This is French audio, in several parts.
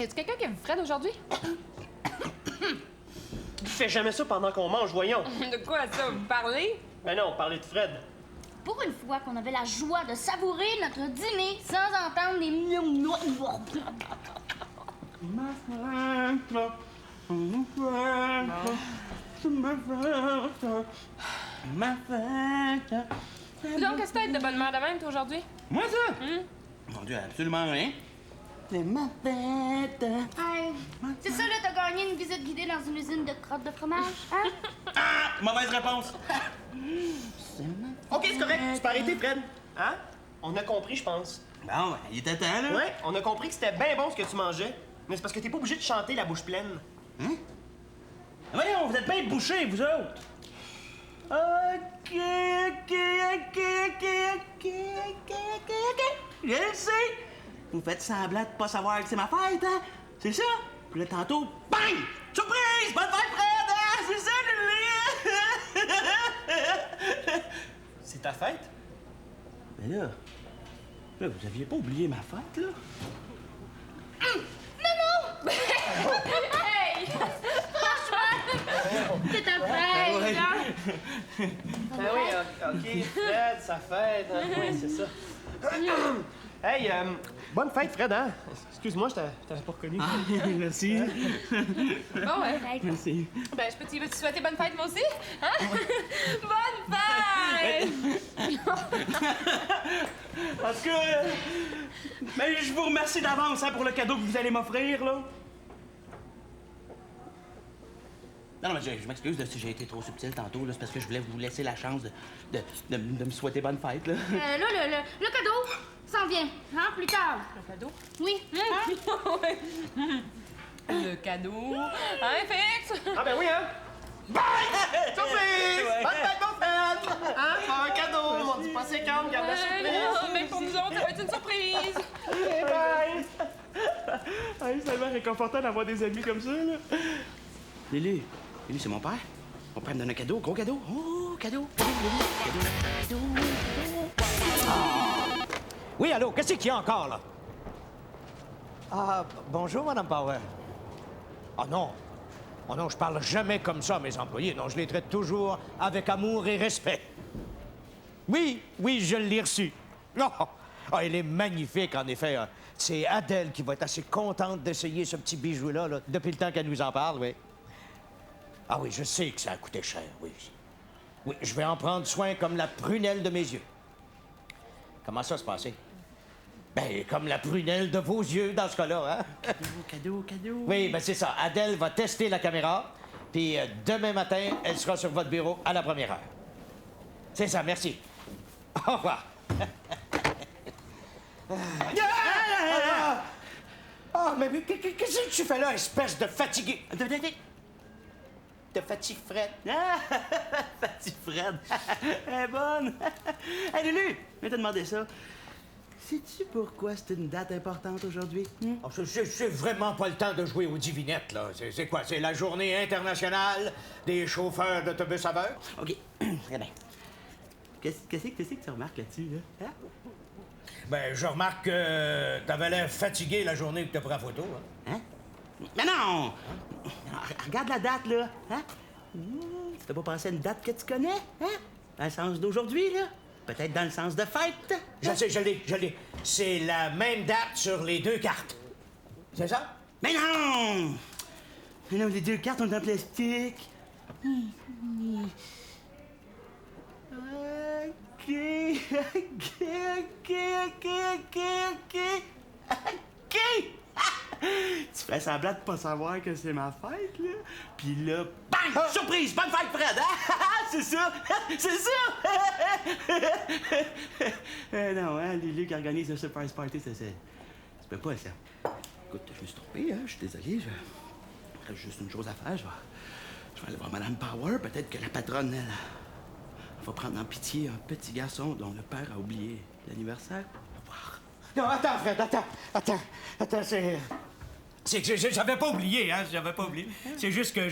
Y'a-tu quelqu'un qui a vu Fred aujourd'hui? Fais jamais ça pendant qu'on mange, voyons. De quoi ça? Vous parlez? Ben non, parler de Fred. Pour une fois qu'on avait la joie de savourer notre dîner sans entendre des miaou. Donc, qu'est-ce que t'as de bonne mère de même, toi, aujourd'hui? Moi, ça? Mon Dieu, absolument rien. C'est ma fête. Hey, c'est ça, là, t'as gagné une visite guidée dans une usine de crottes de fromage, hein? Ah! Mauvaise réponse. OK, c'est correct. Tu peux arrêter, Fred. Hein? On a compris, je pense. Bon, ben, il était temps, là. Ouais, on a compris que c'était bien bon ce que tu mangeais. Mais c'est parce que t'es pas obligé de chanter la bouche pleine. Voyons, vous êtes bien bouchés, vous autres. OK. Je le sais. Vous faites semblant de pas savoir que c'est ma fête, hein? C'est ça? Puis là, tantôt, bang! Surprise! Bonne fête, Fred! Ah, c'est ça, je l'ai! C'est ta fête? Mais là, vous aviez pas oublié ma fête, là? Hey! C'est ta fête, ouais. là! Ben oui, OK, Fred, sa fête. Hein? Oui, c'est ça. Hey, bonne fête, Fred, hein? Excuse-moi, je t'avais pas reconnu. Merci. Bon, ouais. Merci. Ben, je peux te souhaiter bonne fête, moi aussi? Hein? Bonne fête! Parce que... Mais je vous remercie d'avance hein, pour le cadeau que vous allez m'offrir, là. Non, mais je m'excuse si j'ai été trop subtil tantôt, là. C'est parce que je voulais vous laisser la chance de me souhaiter bonne fête, là. Là, le cadeau s'en vient, hein, plus tard. Le cadeau? Oui, hein? Ouais. Le cadeau. Hein, Fix? Ah ben oui, hein? Bye! Surprise! Ouais. Bonne fête, mon Fred! Hein? Pas un cadeau! On dit pas c'est calme, garde la surprise! Mais pour nous autres, ça va être une surprise! Bye! Ah, c'est tellement réconfortant d'avoir des amis comme ça, là. Lily, c'est mon père. Mon père me donne un cadeau, gros cadeau. Oh, cadeau, cadeau. Oui, allô, qu'est-ce qu'il y a encore, là? Ah, bonjour, Madame Power. Ah non. Oh non, je parle jamais comme ça à mes employés. Non, je les traite toujours avec amour et respect. Oui, je l'ai reçu. Oh, ah, elle est magnifique, en effet. C'est Adèle qui va être assez contente d'essayer ce petit bijou-là, là, depuis le temps qu'elle nous en parle, oui. Ah oui, je sais que ça a coûté cher, oui. Oui, je vais en prendre soin comme la prunelle de mes yeux. Comment ça se passait? Ben, comme la prunelle de vos yeux, dans ce cas-là, hein? Cadeau. Oui, ben c'est ça. Adèle va tester la caméra, puis demain matin, elle sera sur votre bureau à la première heure. C'est ça, merci. Au revoir. Ah, mais qu'est-ce que tu fais là, espèce de fatigué? De fatigue Fred. Ah, Fatih Fred. Elle est bonne. Hey, Lulu, viens te demander ça. Sais-tu pourquoi c'est une date importante aujourd'hui? Oh, c'est vraiment pas le temps de jouer aux divinettes, là. C'est quoi? C'est la journée internationale des chauffeurs d'autobus à beurre? OK. Très bien. Qu'est-ce que tu remarques là-dessus, là? Hein? Ben, je remarque que t'avais l'air fatigué la journée que t'as pris la photo, hein? Mais non! Regarde la date, là. Hein? Tu t'as pas pensé à une date que tu connais? Hein? Dans le sens d'aujourd'hui, là? Peut-être dans le sens de fête? Je sais, je l'ai. C'est la même date sur les deux cartes. C'est ça? Mais non! Mais non, les deux cartes sont en plastique. OK! Tu fais semblant de pas savoir que c'est ma fête, là. Puis là, bang! Surprise! Bonne fête, Fred! Hein? C'est ça! C'est ça! Non, hein, Lulu qui organise le surprise party, ça peut pas, ça. Écoute, je me suis trompé, hein. Je suis désolé. Il me reste juste une chose à faire. Je vais aller voir Madame Power. Peut-être que la patronne, elle va prendre en pitié un petit garçon dont le père a oublié l'anniversaire. On va voir. Non, attends, Fred, attends, c'est que j'avais pas oublié, hein, j'avais pas oublié. C'est juste que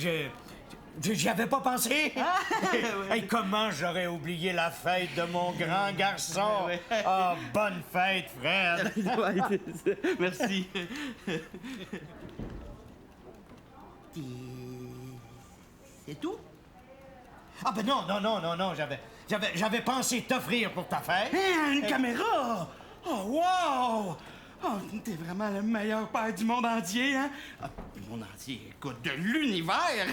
J'y avais pas pensé. Hey, comment j'aurais oublié la fête de mon grand garçon? Ah, bonne fête, Fred. Ouais, merci. C'est tout? Ah ben non, j'avais pensé t'offrir pour ta fête. Hein, une caméra! Oh, wow! Oh, t'es vraiment le meilleur père du monde entier, hein? Ah, du monde entier, écoute, de l'univers!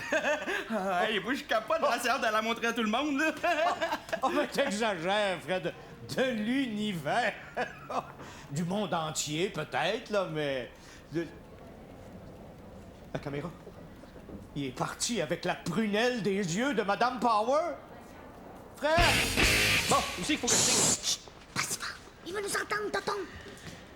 Ah, hey, moi, je capote, j'ai hâte de la montrer à tout le monde, là! Oh, mais t'exagères, Fred. De l'univers. Du monde entier, peut-être, là, mais... La caméra? Il est parti avec la prunelle des yeux de Madame Power. Fred! Bon, où c'est qu'il faut que je signe? Chut! Pas si fort! Il va nous entendre, tonton!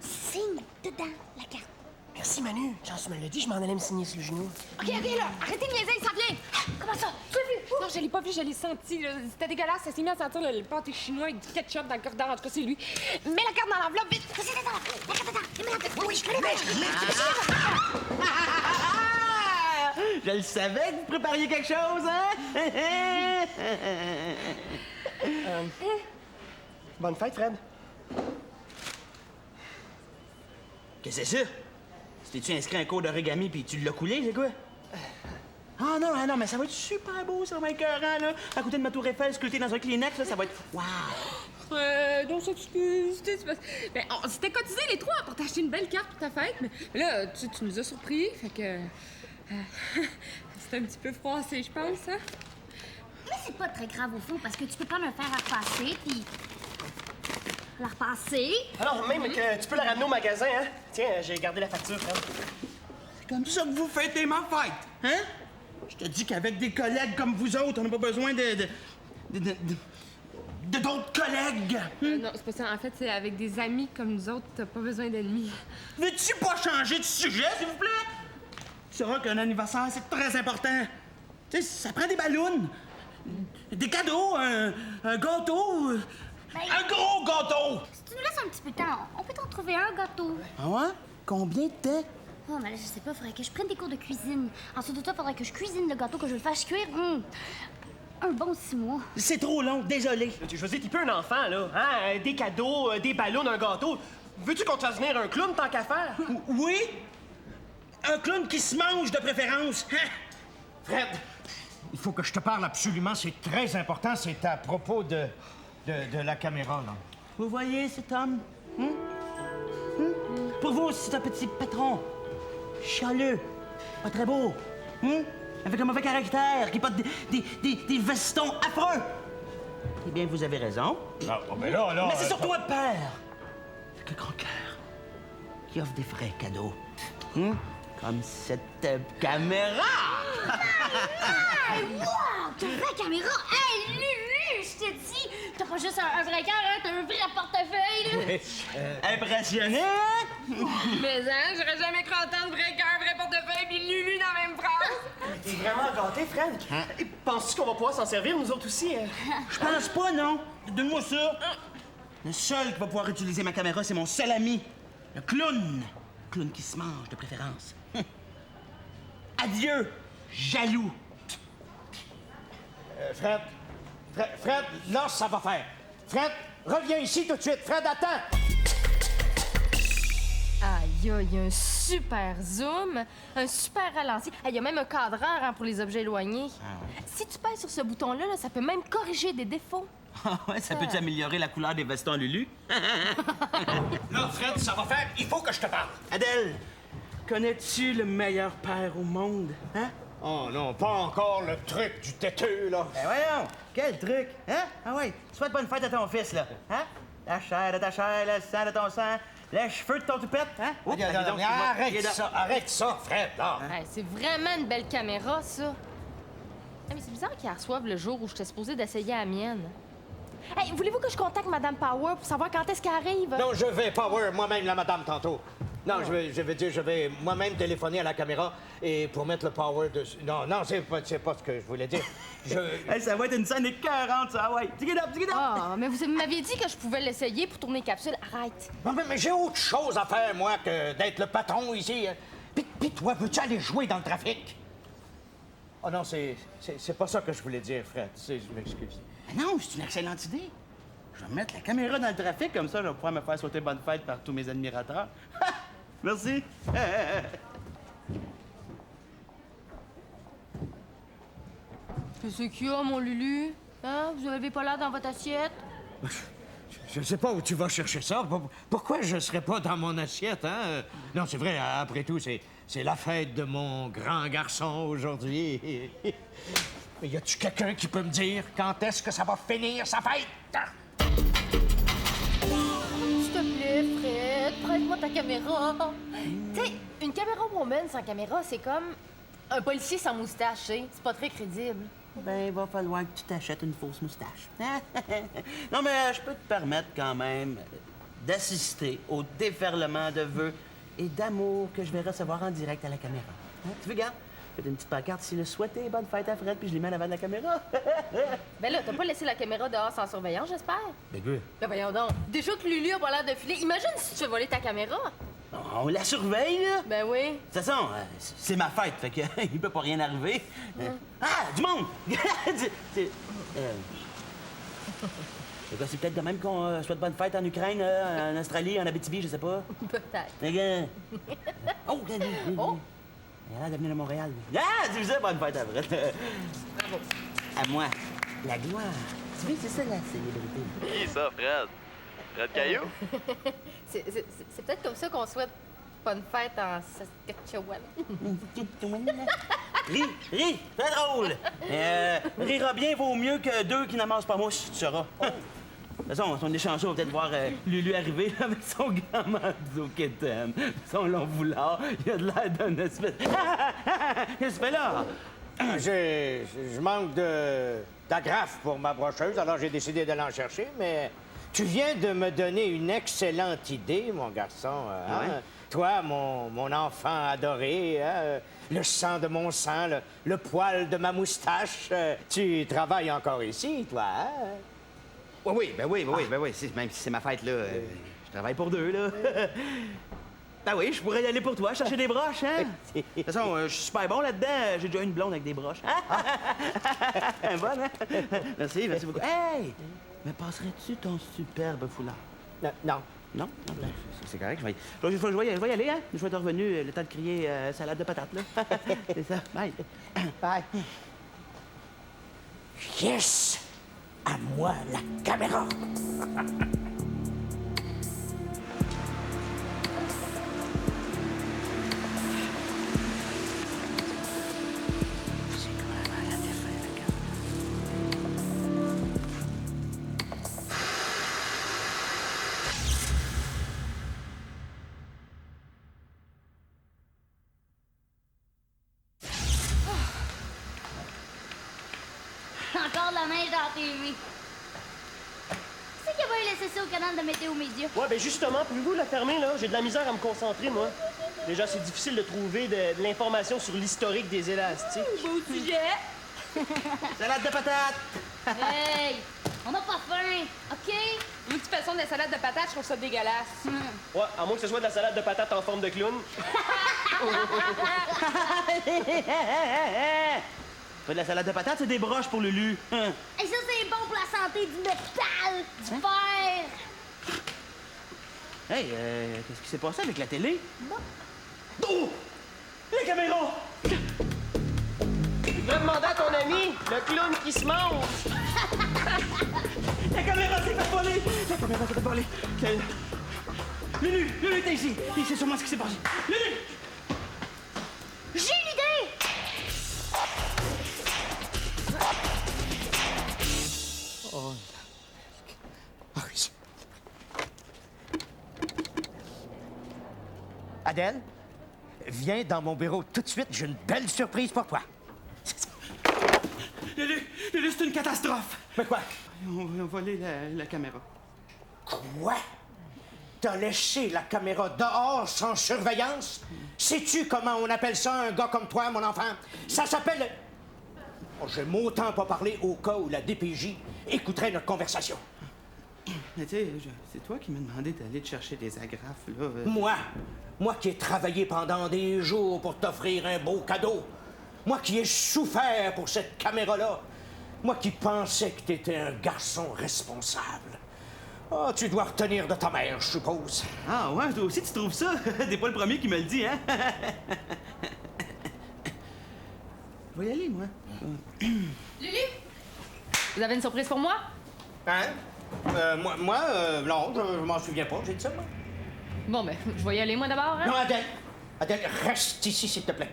Signe dedans la carte. Merci, Manu. Jean-Sou me l'a dit, je m'en allais me signer sur le genou. OK, là, arrêtez de niaiser, ça vient! Comment ça? Tu l'as vu? Non, je l'ai pas vu, je l'ai senti. Là. C'était dégueulasse, ça s'est mis à sentir le pâté chinois avec du ketchup dans le corridor. En tout cas, c'est lui. Mets la carte dans l'enveloppe, vite! Vas-y, dedans la carte dedans! Mets la carte! Oui, je connais! Je le savais que vous prépariez quelque chose, hein? Bonne fête, Fred. Qu'est-ce que c'est ça? T'es-tu inscrit à un cours d'origami puis tu l'as coulé, c'est quoi? Ah non, mais ça va être super beau, ça va être écœurant, là. À côté de ma tour Eiffel, sculpté dans un Kleenex, là, ça va être... Wow! Donc, ça, ben, on s'était cotisés les trois pour t'acheter une belle carte pour ta fête, mais là, tu nous as surpris, fait que... c'est un petit peu froissé, je pense, hein? Mais c'est pas très grave au fond, parce que tu peux prendre un fer à repasser, puis... la repasser. Alors, même que tu peux la ramener au magasin, hein? Tiens, j'ai gardé la facture, Fred. C'est comme ça que vous fêtez ma fête, hein? Je te dis qu'avec des collègues comme vous autres, on n'a pas besoin de d'autres collègues. Non, c'est pas ça. En fait, c'est avec des amis comme nous autres, t'as pas besoin d'ennemis. Veux-tu pas changer de sujet, s'il vous plaît? Tu sauras qu'un anniversaire, c'est très important. Tu sais, ça prend des ballons, des cadeaux, un gâteau, un gros gâteau. Si tu nous laisses un petit peu de temps, on peut t'en trouver un gâteau. Ah ouais? Combien de temps? Oh, mais là, je sais pas, faudrait que je prenne des cours de cuisine. Ensuite de ça, faudrait que je cuisine le gâteau, que je le fasse cuire. Un bon 6 mois. C'est trop long, désolé. Je veux dire, t'es plus un enfant, là. Hein? Des cadeaux, des ballons, un gâteau. Veux-tu qu'on te fasse venir un clown tant qu'à faire? Oui? Un clown qui se mange de préférence. Hein? Fred, il faut que je te parle absolument. C'est très important. C'est à propos de la caméra, là. Vous voyez cet homme? Pour vous, c'est un petit patron. Chaleux. Pas très beau. Avec un mauvais caractère, qui porte des vestons affreux. Eh bien, vous avez raison. Ah, oh, mais là... Mais c'est surtout un père. Avec un grand cœur. Qui offre des vrais cadeaux. Comme cette caméra. Hey, wow! T'as une vraie caméra? Hey, Lulu, je te dis! T'as pas juste un vrai cœur, hein? T'as un vrai portefeuille, là! Impressionné? Mais hein, j'aurais jamais cru entendre vrai cœur, vrai portefeuille, puis Lulu dans la même phrase. T'es vraiment gâté, Fred. Et penses-tu qu'on va pouvoir s'en servir, nous autres aussi? Je pense pas, non. Donne-moi ça. Le seul qui va pouvoir utiliser ma caméra, c'est mon seul ami. Le clown. Le clown qui se mange, de préférence. Adieu, jaloux. Fred, là, ça va faire. Fred, reviens ici tout de suite. Fred, attends. Aïe, il y a un super zoom, un super ralenti. Il y a même un cadreur hein, pour les objets éloignés. Si tu pèses sur ce bouton-là, là, ça peut même corriger des défauts. Ah ouais, ça peut améliorer la couleur des vestons à Lulu? Là, Fred, ça va faire. Il faut que je te parle. Adèle, connais-tu le meilleur père au monde, hein? Oh non, pas encore le truc du têteux, là. Ben voyons, quel truc, hein? Ah ouais, souhaite bonne fête à ton fils, là, hein? La chair de ta chair, le sang de ton sang, les cheveux de ton toupette, hein? Oups, dis donc, Arrête ça, Fred, là. C'est vraiment une belle caméra, ça. Mais c'est bizarre qu'ils la reçoivent le jour où j'étais supposée d'essayer la mienne. Hey, voulez-vous que je contacte Madame Power pour savoir quand est-ce qu'elle arrive? Non, je vais Power moi-même la madame tantôt. Non, je vais moi-même téléphoner à la caméra et pour mettre le power dessus. Non, c'est pas ce que je voulais dire. Hey, ça va être une scène écœurante, ça, ouais. Dig it up. Ah, mais vous m'aviez dit que je pouvais l'essayer pour tourner capsule. Arrête. Non, mais j'ai autre chose à faire, moi, que d'être le patron ici. Puis toi, veux-tu aller jouer dans le trafic? Oh non, c'est pas ça que je voulais dire, Fred. Je m'excuse. Ben non, c'est une excellente idée. Je vais mettre la caméra dans le trafic, comme ça, je vais pouvoir me faire sauter bonne fête par tous mes admirateurs. Merci. Qu'est-ce qu'il y a, mon Lulu? Hein? Vous avez pas l'air dans votre assiette? Je sais pas où tu vas chercher ça. Pourquoi je serais pas dans mon assiette, hein? Non, c'est vrai, après tout, c'est la fête de mon grand garçon aujourd'hui. Mais y a-tu quelqu'un qui peut me dire quand est-ce que ça va finir, sa fête? S'il te plaît, Fred, prête-moi ta caméra. Tu sais, une caméra woman sans caméra, c'est comme un policier sans moustache, tu sais. C'est pas très crédible. Ben, il va falloir que tu t'achètes une fausse moustache. Non, mais je peux te permettre quand même d'assister au déferlement de vœux et d'amour que je vais recevoir en direct à la caméra. Hein? Tu veux, regarde? Faites une petite pancarte ici, le souhaiter bonne fête à Fred, puis je les mets en avant de la caméra. Ben là, t'as pas laissé la caméra dehors sans surveillance, j'espère? Ben, good. Ben voyons donc. Déjà que Lulu a pas l'air de filer, imagine si tu fais voler ta caméra. On la surveille, là. Ben oui. De toute façon, c'est ma fête, fait que il peut pas rien arriver. Ah, du monde! C'est peut-être de même qu'on souhaite bonne fête en Ukraine, en Australie, en Abitibi, je sais pas. Peut-être. Oh! Oh! Il a l'air de venir de Montréal. Ah! Tu sais, bonne fête à Fred. Bravo. À moi, la gloire. Tu vois, c'est ça la célébrité. Qui ça, Fred? Fred Caillou? C'est peut-être comme ça qu'on souhaite bonne fête en Saskatchewan. Ris, très drôle. Rira bien vaut mieux que deux qui n'amassent pas mouche, tu sauras. De toute façon, si on est chanceux, on va peut-être voir Lulu arriver là, avec son grand manteau kitten, son long foulard. Il a de l'air d'un espèce... Qu'est-ce que tu fais là? Je manque d'agrafe pour ma brocheuse, alors j'ai décidé d'aller en chercher, mais tu viens de me donner une excellente idée, mon garçon. Hein? Ouais. Toi, mon enfant adoré, hein? Le sang de mon sang, le poil de ma moustache. Tu travailles encore ici, toi, hein? Oui. Même si c'est ma fête, là, je travaille pour deux, là. Ben oui, je pourrais y aller pour toi, chercher des broches, hein? De toute façon, je suis super bon là-dedans. J'ai déjà une blonde avec des broches. Bonne, hein? Merci beaucoup. Hey! Mais passerais-tu ton superbe foulard? Non. Non? Ben, c'est correct, je vais y aller, hein? Je vais être revenu le temps de crier salade de patates, là. C'est ça. Bye. Bye. Yes! À moi, la caméra! Encore de la neige dans la TV. Qui va laisser ça au canal de Météo Média? Ouais, ben justement, pouvez-vous la fermer, là? J'ai de la misère à me concentrer, moi. Déjà, c'est difficile de trouver de l'information sur l'historique des élastiques. Beau sujet! Salade de patates! Hey! On n'a pas faim, OK? Moi, de toute façon, de la salade de patates, je trouve ça dégueulasse. Ouais, à moins que ce soit de la salade de patates en forme de clown. Pas de la salade de patates, c'est des broches pour Lulu. Et ça, c'est bon pour la santé du métal, du fer. Hey, qu'est-ce qui s'est passé avec la télé? Bon. Oh! Les caméras! Je voudrais demander à ton ami, le clown qui se mange. La caméra s'est fait voler! La caméra s'est fait voler! Lulu, t'es ici! Il sait sûrement ce qui s'est passé. Lulu! J'ai une idée! Oh. Ah oui. Adèle, viens dans mon bureau tout de suite. J'ai une belle surprise pour toi. Lulu, c'est une catastrophe! Mais quoi? On a volé la caméra. Quoi? T'as laissé la caméra dehors sans surveillance? Sais-tu comment on appelle ça un gars comme toi, mon enfant? Ça s'appelle... Oh, j'aime autant pas parler au cas où la DPJ écouterait notre conversation. Mais tu sais, c'est toi qui m'as demandé d'aller te chercher des agrafes, là. Moi qui ai travaillé pendant des jours pour t'offrir un beau cadeau. Moi qui ai souffert pour cette caméra-là. Moi qui pensais que t'étais un garçon responsable. Oh, tu dois retenir de ta mère, je suppose. Ah ouais, toi aussi tu trouves ça? T'es pas le premier qui me le dit, hein? Je vais y aller, moi. Lulu! Vous avez une surprise pour moi? Hein? Non, je m'en souviens pas, j'ai dit ça, moi. Bon, ben, je vais y aller, moi, d'abord, hein? Non, Adèle! Adèle, reste ici, s'il te plaît.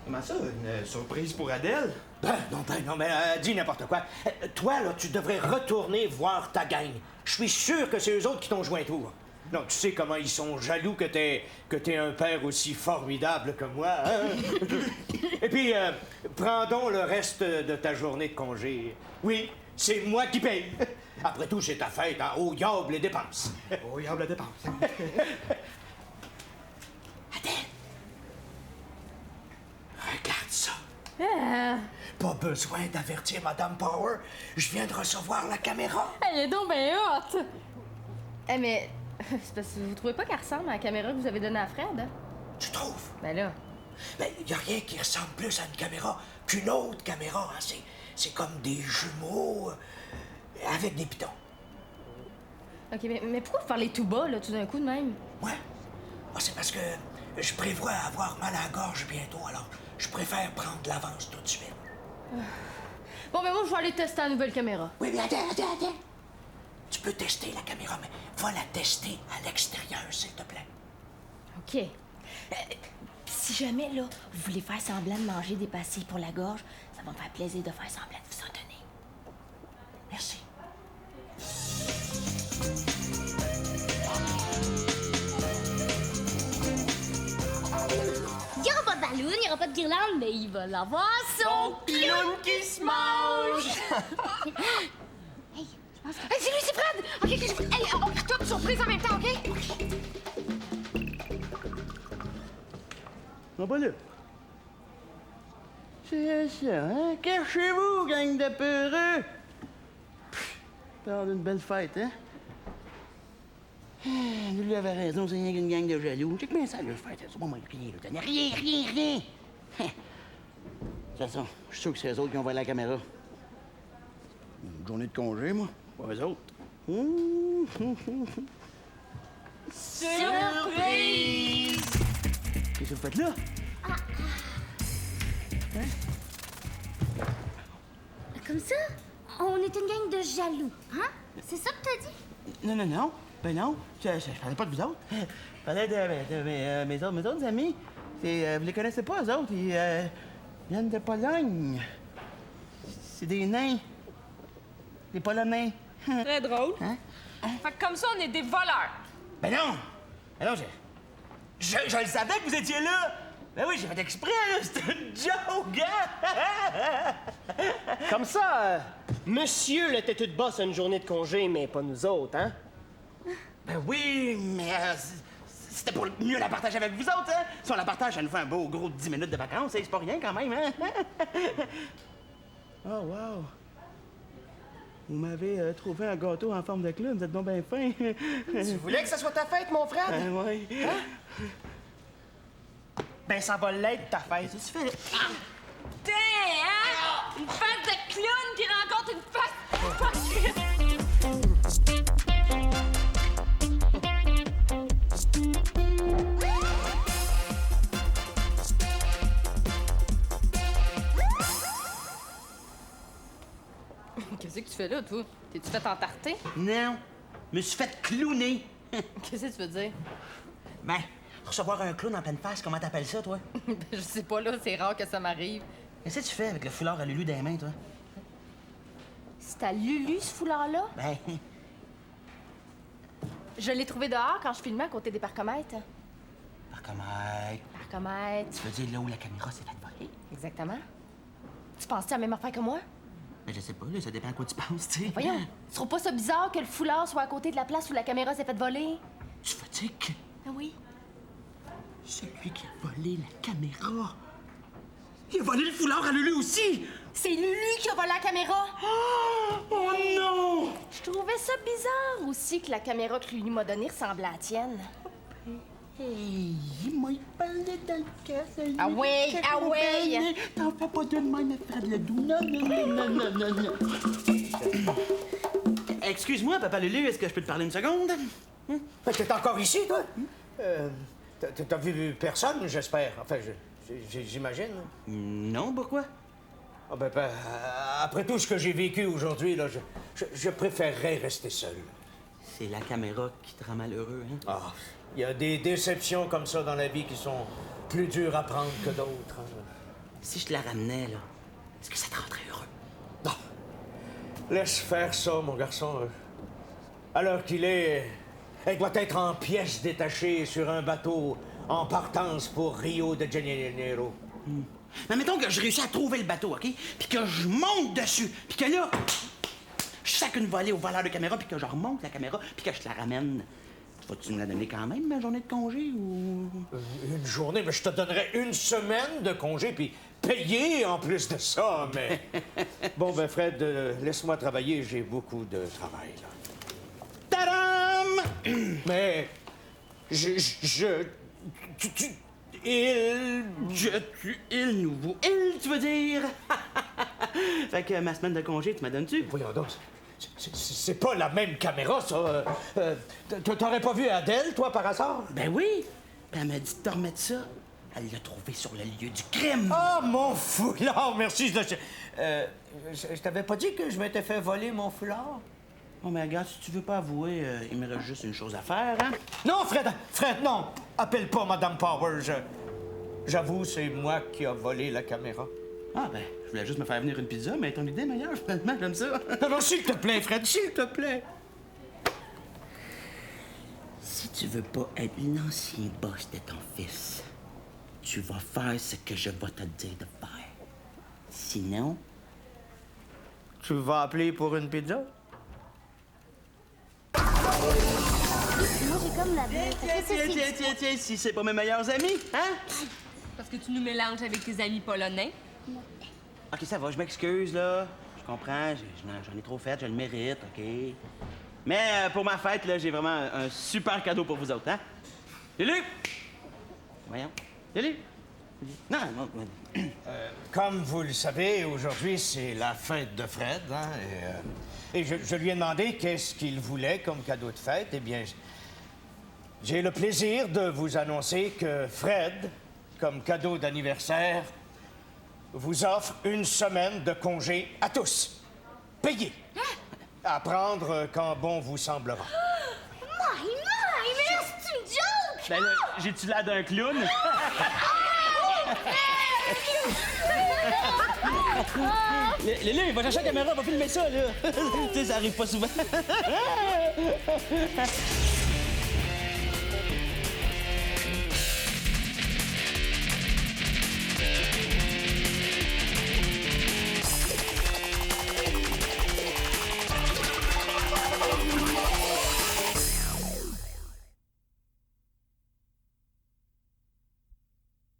Comment ça, une surprise pour Adèle? Non, mais dis n'importe quoi. Toi, là, tu devrais retourner voir ta gang. Je suis sûr que c'est eux autres qui t'ont joint tout. Non, tu sais comment ils sont jaloux que t'aies un père aussi formidable que moi, hein? Et puis, prends donc le reste de ta journée de congé. Oui, c'est moi qui paye. Après tout, c'est ta fête, hein? Au diable les dépenses. Oh, il y a la dépense. Adèle! Regarde ça. Ah, Pas besoin d'avertir Madame Power. Je viens de recevoir la caméra. elle est donc bien haute! Eh, mais c'est parce que vous trouvez pas qu'elle ressemble à la caméra que vous avez donnée à Fred, hein? Tu trouves? Ben là. Ben, y a rien qui ressemble plus à une caméra qu'une autre caméra. Hein. C'est comme des jumeaux avec des pitons. OK, mais pourquoi vous parlez tout bas, là, tout d'un coup, de même? Ouais. Ah, c'est parce que je prévois avoir mal à la gorge bientôt, alors je préfère prendre de l'avance tout de suite. Bon, ben moi, je vais aller tester la nouvelle caméra. Oui, mais attends. Tu peux tester la caméra, mais va la tester à l'extérieur, s'il te plaît. OK. Si jamais, là, vous voulez faire semblant de manger des pastilles pour la gorge, ça va me faire plaisir de faire semblant de vous en donner. Merci. Il n'y aura pas de ballon, il n'y aura pas de guirlande, mais il va l'avoir son Clown qui se mange! Hey, c'est lui, c'est Fred! OK, hey, on crie tout surprise en même temps, OK? Non, pas là. C'est ça, hein? Cachez-vous, gang de peureux! Parle d'une belle fête, hein? Lui avait raison, c'est rien qu'une gang de jaloux. Check bien ça, leur fête. C'est pas moi rien, là. T'en as rien. De toute façon, je suis sûr que c'est eux autres qui ont volé la caméra. Une journée de congé, moi. Pas eux autres. Surprise! Qu'est-ce que vous faites là? Comme ça, on est une gang de jaloux, hein? C'est ça que t'as dit? Non. Ben non, je parlais pas de vous autres. Je parlais de mes autres amis. Vous les connaissez pas, eux autres. Ils viennent de Pologne. C'est des nains. Des Polonais. Très drôle. Hein? Fait que comme ça, on est des voleurs. Ben non! Je le savais que vous étiez là! Ben oui, j'ai fait exprès, là! C'était une joke, hein? Comme ça, monsieur le têtu de boss a une journée de congé, mais pas nous autres, hein? Ben oui, mais c'était pour mieux la partager avec vous autres, hein? Si on la partage, ça nous fait un beau gros 10 minutes de vacances, hein? C'est pas rien quand même, hein? Oh, wow! Vous m'avez trouvé un gâteau en forme de clown, vous êtes donc bien fin. Tu voulais que ça soit ta fête, mon frère? Oui. Ben, ça va l'être, ta fête. Qu'est-ce que tu fais? T'es, hein? Une face de clown qui rencontre une face... Qu'est-ce que tu fais là, toi? T'es-tu fait entarter? Non, je me suis fait clowner. Qu'est-ce que tu veux dire? Ben, recevoir un clown en pleine face, comment t'appelles ça, toi? Je sais pas, là, c'est rare que ça m'arrive. Qu'est-ce que tu fais avec le foulard à Lulu dans les mains, toi? C'est à Lulu, ce foulard-là? Ben, Je l'ai trouvé dehors quand je filmais à côté des parcomètres. Parcomètre. Parcomètres. Tu veux dire là où la caméra s'est fait voler? Exactement. Tu penses-tu à la même affaire que moi? Ben, je sais pas, là, ça dépend à quoi tu penses, tu sais. Voyons, tu trouves pas ça bizarre que le foulard soit à côté de la place où la caméra s'est fait voler? Tu veux dire que Ah oui. celui qui a volé la caméra, il a volé le foulard à Lulu aussi? C'est Lulu qui a volé la caméra! Oh non! Je trouvais ça bizarre aussi que la caméra que Lulu m'a donnée ressemblait à la tienne. Hey, moi, il parlait dans le casque. Ah ouais, ah ouais. T'en fais pas de même, Fred Ledoux. Non, non, non, non, non, non, non. Excuse-moi, Papa Lulu, est-ce que je peux te parler une seconde? T'es encore ici, toi? T'as vu personne, j'espère. Enfin, j'imagine. Non, pourquoi? Ah ben, après tout ce que j'ai vécu aujourd'hui, là, je préférerais rester seul. C'est la caméra qui te rend malheureux, hein? Ah, il y a des déceptions comme ça dans la vie qui sont plus dures à prendre que d'autres. Hein. Si je te la ramenais, là, est-ce que ça te rendrait heureux? Non. Laisse faire ça, mon garçon. À l'heure qu'il est, elle doit être en pièces détachées sur un bateau en partance pour Rio de Janeiro. Mais mettons que je réussis à trouver le bateau, OK? Puis que je monte dessus, puis que là, je sac une volée au voleur de caméra, puis que je remonte la caméra, puis que je te la ramène. Vas-tu me la donner quand même, ma journée de congé, ou... Une journée? Mais je te donnerais une semaine de congé, puis payé en plus de ça, mais... Bon, ben, Fred, laisse-moi travailler, j'ai beaucoup de travail, là. Tadam! Mais... Il nouveau. Il, tu veux dire? Fait que ma semaine de congé, tu m'as donnes-tu? Voyons donc, c'est pas la même caméra, ça. T'aurais pas vu Adèle, toi, par hasard? Ben oui! Puis elle m'a dit de te remettre ça. Elle l'a trouvé sur le lieu du crime. Ah, mon foulard, merci. Je t'avais pas dit que je m'étais fait voler mon foulard? Oh, mais regarde, si tu veux pas avouer, il me reste juste une chose à faire, hein? Non, Fred, non! Appelle pas Madame Power. J'avoue, c'est moi qui a volé la caméra. Ah, ben, je voulais juste me faire venir une pizza, mais ton idée est meilleure, finalement, j'aime ça. Non, s'il te plaît, Fred, s'il te plaît. Si tu veux pas être l'ancien boss de ton fils, tu vas faire ce que je vais te dire de faire. Sinon... Tu vas appeler pour une pizza? Moi, j'ai comme la Tiens, si c'est pas mes meilleurs amis, hein? Parce que tu nous mélanges avec tes amis polonais. OK, ça va, je m'excuse, là. Je comprends, j'en ai trop fait, je le mérite, OK? Mais pour ma fête, là, j'ai vraiment un super cadeau pour vous autres, hein? Lulu! Voyons. Lulu! Non, non. Comme vous le savez, aujourd'hui, c'est la fête de Fred, hein? Et je lui ai demandé qu'est-ce qu'il voulait comme cadeau de fête. Eh bien, j'ai le plaisir de vous annoncer que Fred, comme cadeau d'anniversaire, vous offre une semaine de congé à tous. Payé. À prendre quand bon vous semblera. Mais là, c'est une joke! Ben là, j'ai-tu l'air d'un clown? Lulu, il va chercher la caméra, il va filmer ça, là. Tu sais, ça arrive pas souvent.